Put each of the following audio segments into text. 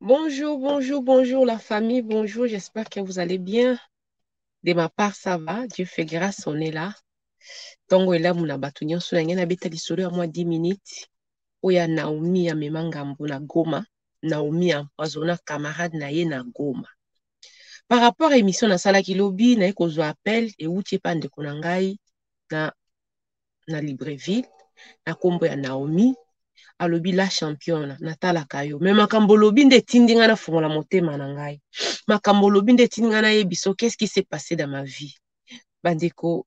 Bonjour, bonjour, bonjour la famille, bonjour, j'espère que vous allez bien. De ma part, ça va, Dieu fait grâce, on est là. Tongo est là, mon abatou nyonso na ngai na beta lisolo ya mwa 10 minutes. Oya Naomi ya mema ngambo na Goma. Naomi ya empoisonna camarade na ye na Goma. Par rapport à émission na salaki lobi, na ye kozwa appel, e wuti pa ndeko na ngai na Libreville, na kombo ya Naomi. Alobi la championne natalaka yo me makambo lobi nde etindi nga nafungola motema na ngai makambo lobi nde etindi nga nayebi so qu'est-ce qui s'est passé dans ma vie bandeko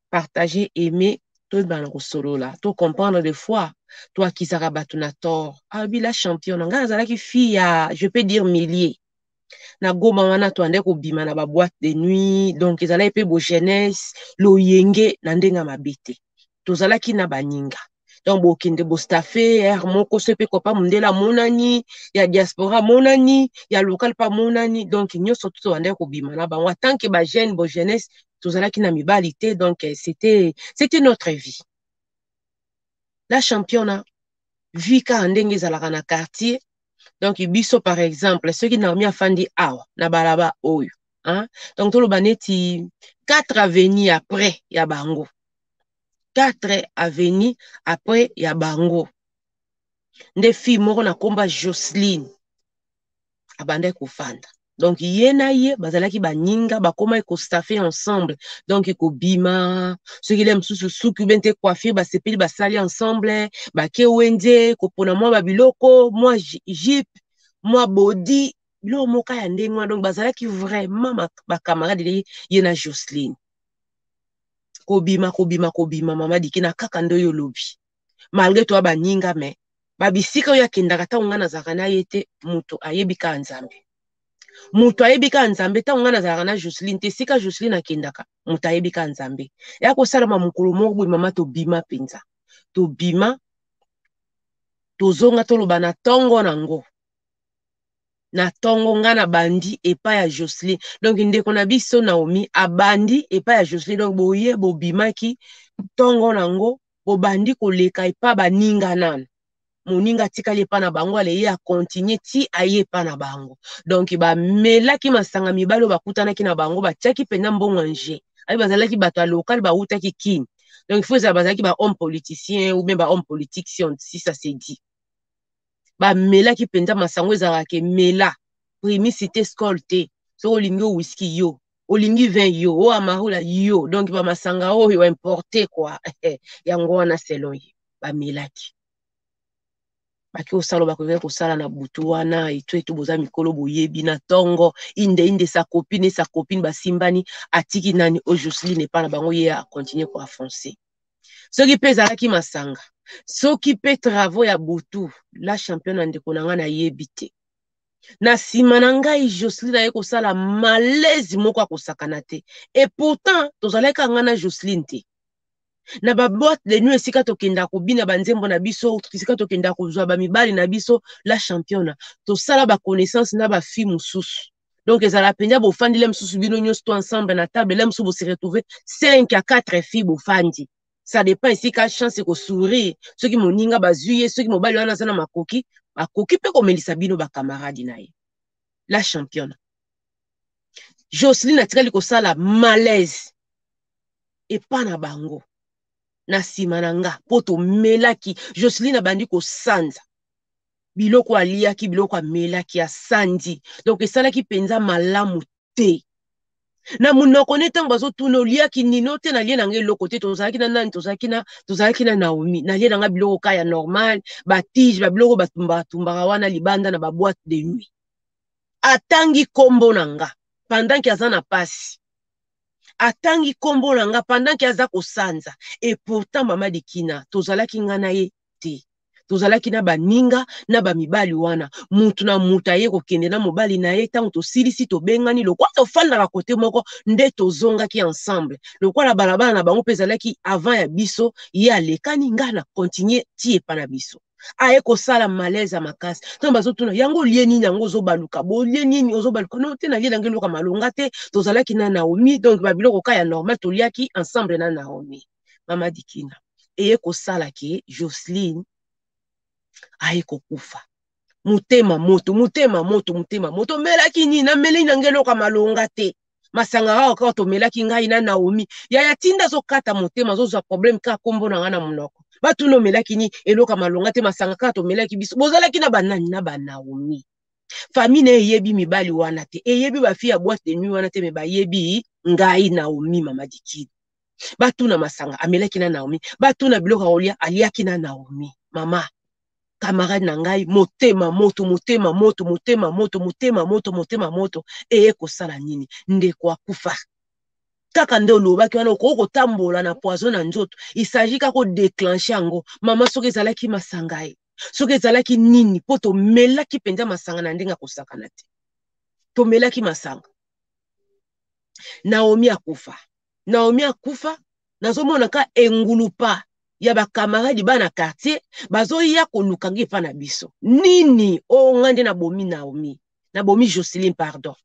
partager aimer toyebana kosolola to comprendre des fois to akisaka bato na tort alobi la championne ngai nazalaki fille ya je peux dire millier na Goma wana to ande kobima na baboîte de nuit donc ezalaki mpe bo jeunesse loyenge na ndenge mabe te tozalaki na baninga donc bokende bostafe air moko so mpe kopa mondela monani ya diaspora monani ya local pa monani donc nyonso to tobandaki kobima na bango atanke bajeune bo jeunesse tozalaki na mibali te donc c'était notre vie la championne vie kaka ndenge ezalaka na quartier. Donc, biso, par exemple, ceux qui n'ont mis à fandi awa, na balaba oyo. Hein? Donc, tout le baneti, 4 avenues après, ya bango. 4 avenues après, ya bango. Nde fille moko na komba Jocelyne. Abande kofanda. Donc, ye na ye, bazalaki baninga, bakoma eko staffer ensemble. Donc, eko bima, ceux qui l'aiment sous bente coiffure, basepeli basali ensemble, bake wende, kopona moi babiloko, moi jip, moi body, bilo moka ya ndenge donc bazalaki vraiment ba camarade ye na Jocelyne. Kobima, mama dikina kaka ndo yo lobi. Malgré toi baninga mais babisika oyo akendaka ta nga nazalaka na ye te muto ayebika nzambe. Mutu ayebika nzambe ta nga nazalaka na Jocelyne te sika Jocelyne akendaka mutu ayebika nzambe ya kosalama mokolo moko boye mama tobima penza tobima tozonga toloba na tongo nango na tongo nga na bandi epa ya Jocelyne donc ndeko na biso Naomi abandi epa ya Jocelyne donc boye bobimaki tongo nango bobandi koleka epa baninga nana moninga tikali epa na bango ale ye a continue ti aye epa na bango donc bamelaki masanga mibali oyo bakutanaki na bango batiaki mpenza mbongo nje ayi bazalaki bato ya local bautaki kini donc il faut ezala bazalaki ba homme politicien ou bien ba homme politique si ça se dit bamelaki mpenza masango ezalaka emela primicité skol te soki olingi whisky yo olingi vin yo o amarula yo donc bamasanga oyo importe quoi yango wana selon ye bamelaki baki osala bakoki kosala na butu wana etu boza mikolo boyebi na tongo inde sa copine basimbani atiki nani o Jocelyne epa na bango ye a continue ko afoncer soki mpe ezalaki masanga soki mpe travaux ya butu la championne ndeko na nga nayebi te na nsima na ngai Jocelyne aye kosala malaise moko akosakana te et pourtant tozalaki nga na Jocelyne te na baboîte de nuit esika tokenda kobina banzembo na biso esika tokenda kozwa bamibali na biso la championne tosala baconnaissance na bafille mosusu donc ezala mpenza bofandi le mosusu bino nyonso to ensemble na table le mosusu bose retrouver 5 à 4 filles bofandi ça dépend esika chance ekosourire soki moninga bazwi ye soki mobali wana aza na makoki bakoki mpe komelisa bino bakamaradi na ye la championne Jocelyne atikali kosala malaise epa na bango na nsima na nga po tomelaki Jocelyne abandi kosanza biloko aliaki biloko amelaki asandi donc esalaki mpenza malamu te na munoko ne ntango bazotuna oliaki nino te nalie na nga eloko te tozalaki na nani tozalaki na Naomi nalie na nga biloko ka ya normal batige babiloko batumbaka wana libanda na baboîte de nuit atangi kombo na nga pendant ki aza na pasi atangi kombo na nga pendant ki aza kosanza et pourtant mama dikina tozalaki nga na ye te tozalaki na baninga na bamibali wana mutu na mutu aye kokende na mobali na ye ntango tosilisi tobengani lokola tofandaka kote moko nde tozongaki ensemble lokola balabala na bango mpe ezalaki avant ya biso ye alekani nga na continue ti epa na biso aye kosala malaise ya makasi ntango bazotuna yango olie nini yango ozobaluka bolie nini ozobaluka no te nalie nange eloka malonga te tozalaki na Naomi donc babiloko ka ya normal toliaki ensemble na Naomi mama dikina eye kosala ke Jocelyne aye kokufa mutema moto melaki nini na meli na ngelo ka malonga te masanga ga ka to melaki ngai na Naomi ya tinda zo kata motema zo za problème ka kombo na ngana munoko batu no melaki ni eloka malonga te masanga ka to melaki biso bozalaki na banani na ba Naomi famille ne yebi mibali wana te yebi ba fille ya boîte de nuit wana te me ba yebi ngai Naomi mama dikidi batu na masanga amelaki na Naomi batu na biloko olia aliaki na Naomi mama camarade na ngai motema moto eye kosala nini ndeko akufa kaka nde olobaki wana okotambola na poison na nzoto isagi kaka kodéclenche yango mama soki ezalaki masanga ye soki ezalaki nini po tomelaki mpenza masanga na ndenge akosakana te tomelaki masanga Naomi akufa nazomona ka engulupa ya ba camarade bana quartier bazoya kolukangi pa na biso nini o ngande na bomi Naomi Jocelyne pardon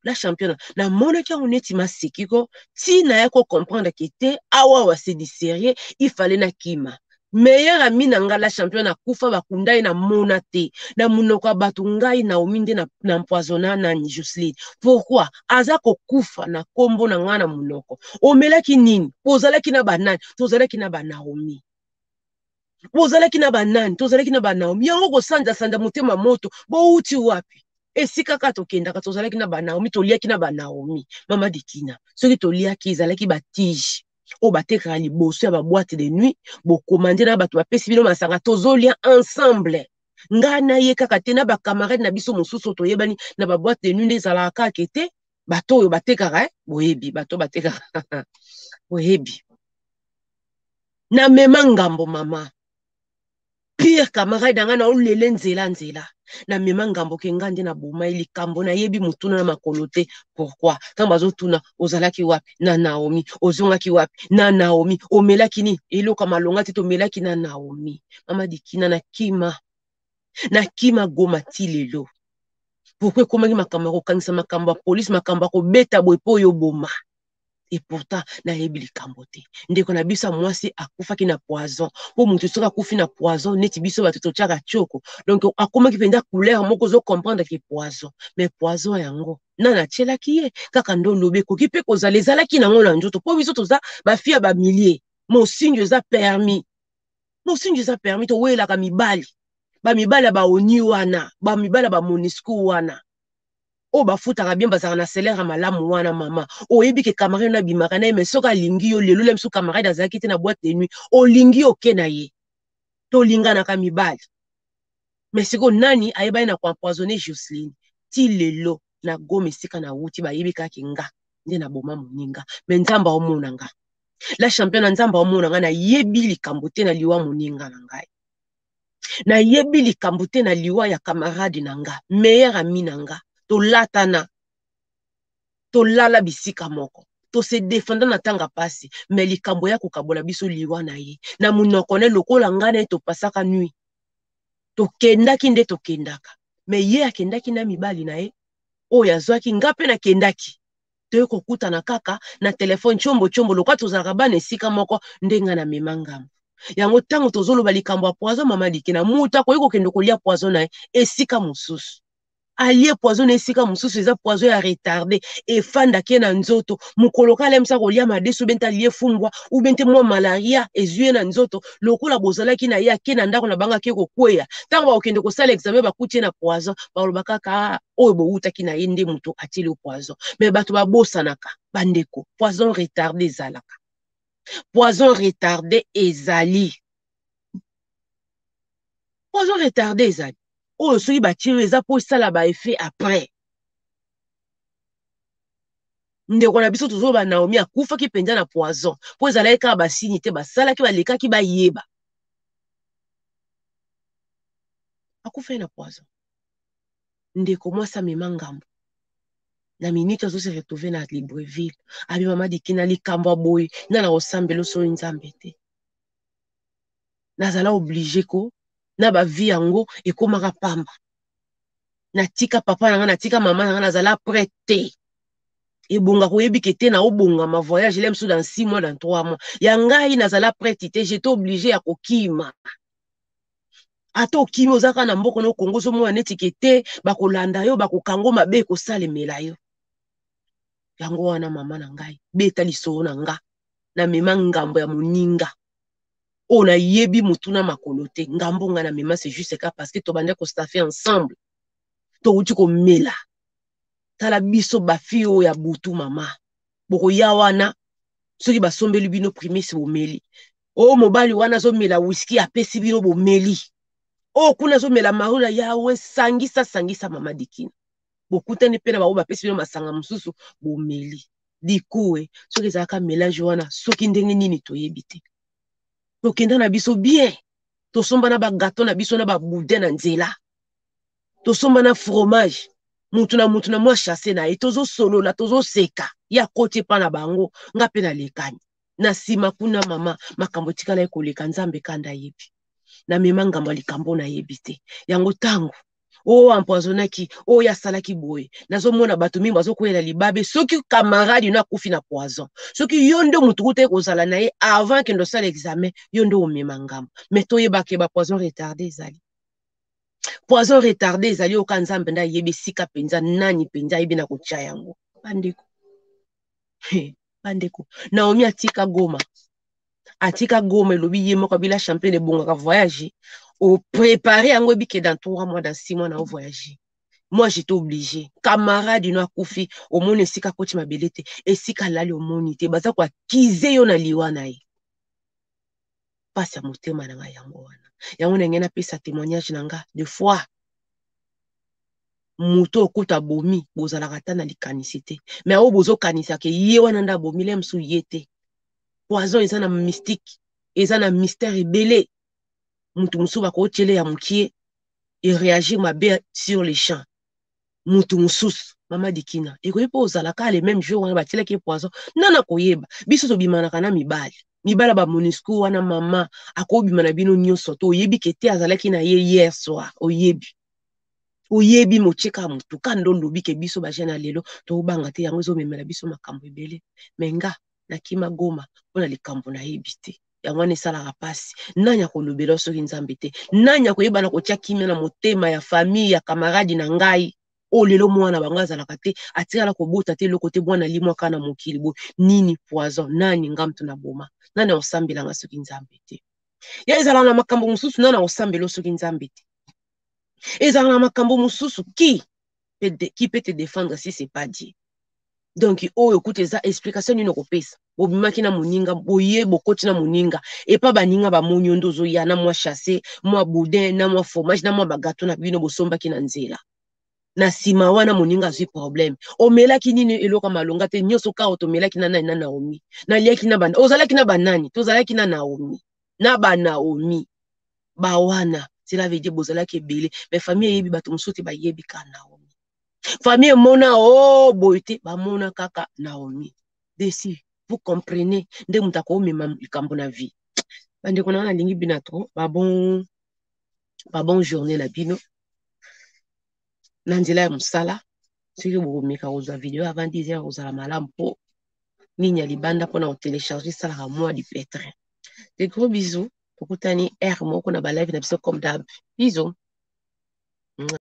la championne na mona ki oneti masikiko ti na ya ko comprendre que te awa wa c'est du sérieux il fallait na kima meilleur ami na nga la championne akufa bakundai na mona te na munoko batu ngai Naomi nde na empoisonna na Jocelyne pourquoi aza ko kufa na kombo na nga na munoko omelaki nini ozalaki na banani tozalaki na ba Naomi bozalaki na banani tozalaki na ba Naomi yango kosanda motema moto bo uti wapi esika ka tokendaka tozalaki na ba Naomi toliaki na ba Naomi mama dikina soki toliaki ezalaki batige o batekaka liboso ya ba boîte de nuit bokomande na bato bapesi bino masanga tozolia ensemble nga na ye kaka te na ba camarade na biso mosusu toyebani na ba boîte de nuit nde ezalaka kaka te bato oyo batekaka boyebi bato batekaka boyebi na mema ngambo mama pire camarade nga na olele nzela na mema ngambo ke ngande na boma likambo na yebi mutuna na makolo te pourquoi tant bazotuna ozalaki wapi na Naomi ozongaki wapi na Naomi omelaki ni eloka malonga te tomelaki na Naomi mama dikina na kima goma ti lelo pourquoi komaki makambo kokangisa makambo ya police makambo kobeta boy po yo boma et pourtant na yebi likambo te ndeko na biso mwasi akufaki na poison po mutu soka akufi na poison neti biso bato totiaka choko donc akomaki penda couleur moko zo comprendre que poison mais poison yango nana tielaki ye kaka ndo lobe koki pe kozala ezalaki nango na nzoto po biso toza bafia ba millier mosinjo eza permis to welaka mibali ba mibali ba oni wana ba mibali ba monisco wana o bafutaka bien bazaka na salaire malamu wana mama oyebi ke camarade na bimaka na ye mais soka lingi yo lelo lemsu camarade azalaki te na boîte de nuit olingi oke na ye tolinganaka mibali mais siko nani ayebani na koempoisonner Jocelyne ti lelo na goma esika na wuti bayebi kaka nga nde na boma moninga mais nzamba omona nga la championne nzamba omona nga na yebi likambo te na liwa moninga na ngai na yebi likambo te na liwa ya camarade na nga meilleur ami na nga tolatana tolala bisika moko to se défendre na tanga pasi mais likambo ya kokabola biso liwa na ye na munoko ne lokola ngana to pasaka nuit to kendaki nde to kendaka mais ye akendaki na mibali na ye o yazwaki ngape na kendaki to kokutana kaka na telefone chombo lokwa tozalaka bana esika moko ndenga na memangam yango tango tozoloba likambo ya poison mama dikina muta ko kendo kolia poison na ye esika mususu alie poison esika mususu eza poison ya retardé efanda ke na nzoto mukoloka lemsa kolia madesu benta lie fumbwa ou bente mo malaria ezue na nzoto lokola bozalaki na ye ke na ndako na banga ke kokweya tango bakende kosala examen bakutie na poison baloba kaka oyo bowutaki na ye nde muto atieli poison mais bato babosanaka bandeko poison retardé ezalaka poison retardé ezali poison retardé ezali oyo soki batiro eza po esala ba effet après ndeko na biso tozoba Naomi akufaki penza na poison po ezalaki kaka basini te basalaki balekaki bayeba akufaki na poison ndeko mwasi amema ngambo na minute azose retrouver na Libreville abi mama dikina likambo aboyi nana kosambela so nzambe te nazala obligé ko na ba vie yango ekomaka pamba natika papa nanga natika mama nanga nazala prêté ebonga koyebi ke te na obonga ma voyage lem sous dans 6 mois dans 3 mois ya ngai nazala prêté te j'étais obligé ya kokima ata okimi ozaka na mboka no Kongo ozomona neti kete bakolanda yo bakokango mabe kosalemela yo. Yango wana mama na ngai beta lisolo na nga na mema ngambo ya moninga o na yebi mutuna makolo te ngambo nga na mema c'est juste ka parce que to bande ko staffer ensemble to uti ko mela tala biso ba fille o ya butu mama boko ya wana soki basombeli bino primise bomeli o mobali wana zo mela whisky apesi bino bomeli o kuna zo mela marula yawe sangisa mama dikina bokutani pena ba bapesi bino masanga mususu bomeli dikuwe soki ezalaka mélange wana soki ndenge nini toyebi te tokenda na biso bien tosomba na ba gâteau na biso na ba boudin na nzela tosomba na fromage mutu na mwa chasse na ye tozo solola tozo seka ya kote pa na bango nga pe na lekani na sima kuna mama makambo tikala ekoleka nzambe kanda yebi na mema ngambo likambo na yebi te yango tango o empoisonnaki o ya salaki boye nazomona bato mingi bazokwela libabe soki camarade na kufi na poison soki yo nde mutu kuta ekozala na ye avant que ndo sala examen yo nde omema ngambo mais toyebake ba poison retardé ezali poison retardé ezali oka nzambe nda yebi sika penza nani penza yebi na kotia yango bandeko bandeko Naomi atika Goma elobi ye moko bila champion de bongaka voyage au préparer yango bike dans 3 mois dans 6 mois na voyager. Moi j'étais obligé camarade no akufi au monde esika koti mabelete esika lali au monde te baza kwa kize yo na liwa na ye pasi ya motema na nga yango wana yango na ngena pesa témoignage na nga de fois muto okuta bomi bozalaka ta na likanisi te mais o bozo kanisa ke ye wana nda bomi le msu yete poison eza na mystique eza na mystère ebele mutu musu bakotiele ya mukie et réagir mabe sur les champs mutu mususu mama dikina ekoyi po ozalaka le même jour wana batielaki poison nana koyeba biso tobimanaka na mibala ba MONUSCO wana mama akobima na bino nyonso to oyebi kete azalaki na ye hier soir oyebi mocheka mutu kando lobi ke biso ba jana lelo to banga te yango ezomemela biso makambo ebele menga na kima Goma mpona likambo na yebi te yango wana esalaka pasi nani akolobela soki nzambe te nani akoyebana kotia kimia na motema ya famille ya camarade na ngai o lelo mwana bango azalaka te atikala kobota te eloko te mwana limwaka na mokili bo nini poison nani ngamtu na boma nani akosambelanga soki nzambe te ya ezalaka na makambo mosusu nani akosambela soki nzambe te ezalaka na makambo mosusu qui peut te défendre si c'est pas Dieu. Donc oyo kuta eza explication nini okopesa bobimaki na moninga boye bokoti na moninga epa baninga bamoni yo nde ozoya na mwa chasse mwa boudin na mwa fromage na mwa bagato na bino bosombaki na nzela na sima wana moninga azwi problème omelaki nini eloka malonga te nyonso ka otomelaki na nani na Naomi na liaki na bana ozalaki na banani tozalaki na Naomi na ba Naomi ba wana cela veut dire bozalaki ebele mais famille yebi bato mosusu te bayebi ka Naomi famille mona oh boyete ba mona kaka Naomi desi vous comprenez nde mutako mema likambo na vie bande kona na lingi bina trop ba bon journée na bino na nzela ya musala soki bokomeka kozwa video avant 10h kozala malamu po nini ya libanda mpona kotélécharger salaka moi du pétrin. Des gros bisous tokutani r moko na ba live na biso comme d'hab bisous.